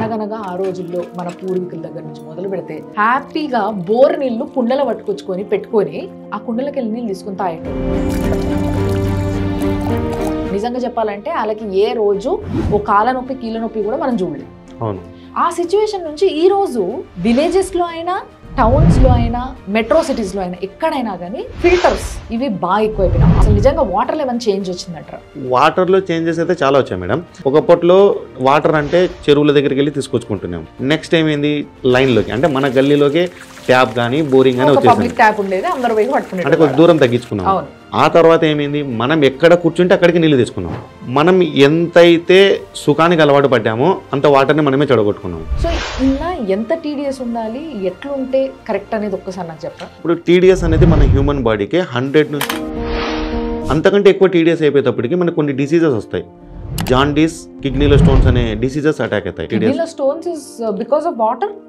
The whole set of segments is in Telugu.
అనగనగా ఆ రోజుల్లో మన పూర్వీకుల దగ్గర నుంచి మొదలు పెడితే హ్యాపీగా బోర్ నీళ్లు కుండల పట్టుకొచ్చుకొని పెట్టుకొని ఆ కుండలకి వెళ్ళి నీళ్ళు తీసుకుని తాగేటోళ్ళు. నిజంగా చెప్పాలంటే వాళ్ళకి ఏ రోజు ఓ కాళ్ళ నొప్పి కీళ్ళ నొప్పి కూడా మనం చూడలేదు. ఆ సిచ్యువేషన్ నుంచి ఈ రోజు విలేజెస్ లో అయినా టౌన్స్ లో అయినా మెట్రో సిటీస్ లో అయినా ఎక్కడైనా కానీ ఫిల్టర్స్ ఇవి బాగా ఎక్కువైపోయినా. అసలు నిజంగా వాటర్ లెవెల్ చేంజ్ వచ్చిందంటారా? వాటర్ లో చేంజెస్ అయితే చాలా వచ్చాయి మేడం. ఒకప్పట్లో వాటర్ అంటే చెరువుల దగ్గరికి వెళ్ళి తీసుకొచ్చుకుంటున్నాం. నెక్స్ట్ ఏమైంది, లైన్ లోకి అంటే మన గల్లీలోకి ట్యాప్ కానీ బోరింగ్ కానీ వచ్చేసింది. ట్యాప్ ఉండేది, అందరూ పోయి పట్టుకునేది. అంటే కొంచెం దూరం తగ్గించుకున్నాం. ఆ తర్వాత ఏమైంది, మనం ఎక్కడ కూర్చుంటే అక్కడికి నీళ్ళు తీసుకున్నాం. మనం ఎంతైతే సుఖానికి అలవాటు పడ్డామో అంత వాటర్ని మనమే చెడగొట్టుకున్నాం. సో ఇలా ఎంత టీడీఎస్ ఉండాలి, ఎట్లుంటే కరెక్ట్ అనేది ఒక్కసారి నాకు చెప్పరా? ఇప్పుడు టీడీఎస్ అనేది మన హ్యూమన్ బాడీకి 100 నుంచి అంతకంటే ఎక్కువ టీడీఎస్ అయిపోయేటప్పటికి మనకు కొన్ని డిసీజెస్ వస్తాయి. జాండీస్, కిడ్నీలో స్టోన్స్ అనే డిసీజెస్ అటాక్ అవుతాయి. కిడ్నీలో stones is because of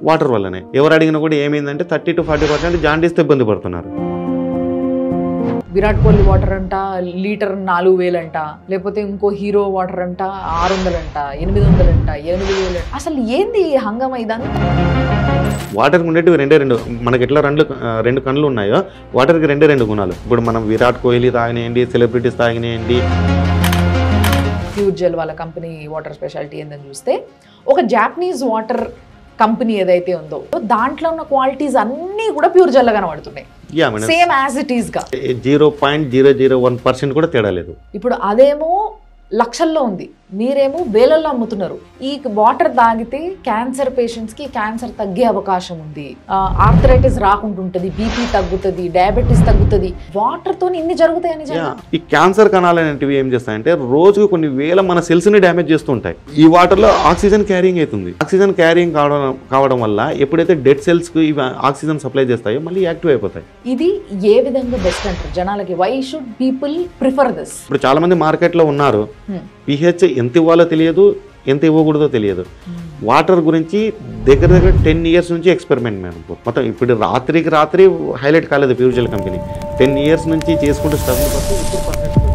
water వల్లనే. ఎవరు అడిగినా కూడా ఏమైందంటే 30 to 40% జాండీస్తో ఇబ్బంది పడుతున్నారు. విరాట్ కోహ్లీ వాటర్ అంట లీటర్ 4000 అంట, లేకపోతే ఇంకో హీరో వాటర్ అంట 600 అంట, 800 అంట, 8000. అసలు ఏంది హంగమ ఇదంతా? వాటర్కి ఉండేటివి రెండు మనకి ఎట్లా రెండు కళ్ళు ఉన్నాయో వాటర్కి రెండు గుణాలు. ఇప్పుడు మనం విరాట్ కోహ్లీ తాగినేయండి, సెలబ్రిటీస్ తాగినేయండి. ప్యూర్ జెల్ వాళ్ళ కంపెనీ వాటర్ స్పెషాలిటీ ఏందని చూస్తే ఒక జాపనీస్ వాటర్ కంపెనీ ఏదైతే ఉందో దాంట్లో ఉన్న క్వాలిటీస్ అన్నీ కూడా ప్యూర్ జెల్ గా కనబడుతున్నాయి. సేమ్ యాజ్ ఇట్ ఈస్ గా 0.001% కూడా తేడా లేదు. ఇప్పుడు అదేమో లక్షల్లో ఉంది, మీరేమో వేలల్లో అమ్ముతున్నారు. ఈ వాటర్ తాగితే క్యాన్సర్ పేషెంట్స్ కి క్యాన్సర్ తగ్గే అవకాశం ఉంది, ఆర్థరైటిస్ రాకుంటుంటది, బీపీ తగ్గుతుంది, డయాబెటీస్ తగ్గుతుంది. వాటర్ తో ఇన్ని జరుగుతాయని. ఈ క్యాన్సర్ కణాలు అనేటివి ఏం చేస్తాయంటే రోజుకు కొన్ని వేల మన సెల్స్ ని డ్యామేజ్ చేస్తూ ఉంటాయి. ఈ వాటర్ లో ఆక్సిజన్ క్యారింగ్ అవుతుంది. ఆక్సిజన్ క్యారింగ్ కావడం వల్ల ఎప్పుడైతే డెడ్ సెల్స్ కు ఇవి ఆక్సిజన్ సప్లై చేస్తాయో మళ్ళీ యాక్టివ్ అయిపోతాయి. ఇది ఏ విధంగా బెస్ట్ అంటారు జనాలకి? Why should people prefer this? ఇప్పుడు చాలా మంది మార్కెట్ లో ఉన్నారు, pH ఎంత ఇవ్వాలో తెలియదు, ఎంత ఇవ్వకూడదో తెలియదు. వాటర్ గురించి దగ్గర 10 years నుంచి ఎక్స్పెరిమెంట్ మేము మొత్తం. ఇప్పుడు రాత్రికి రాత్రి హైలైట్ కాలేదు ప్యూర్ జెల్ కంపెనీ. 10 years నుంచి చేసుకుంటూ స్ట్రగుల్ పడుతుంది.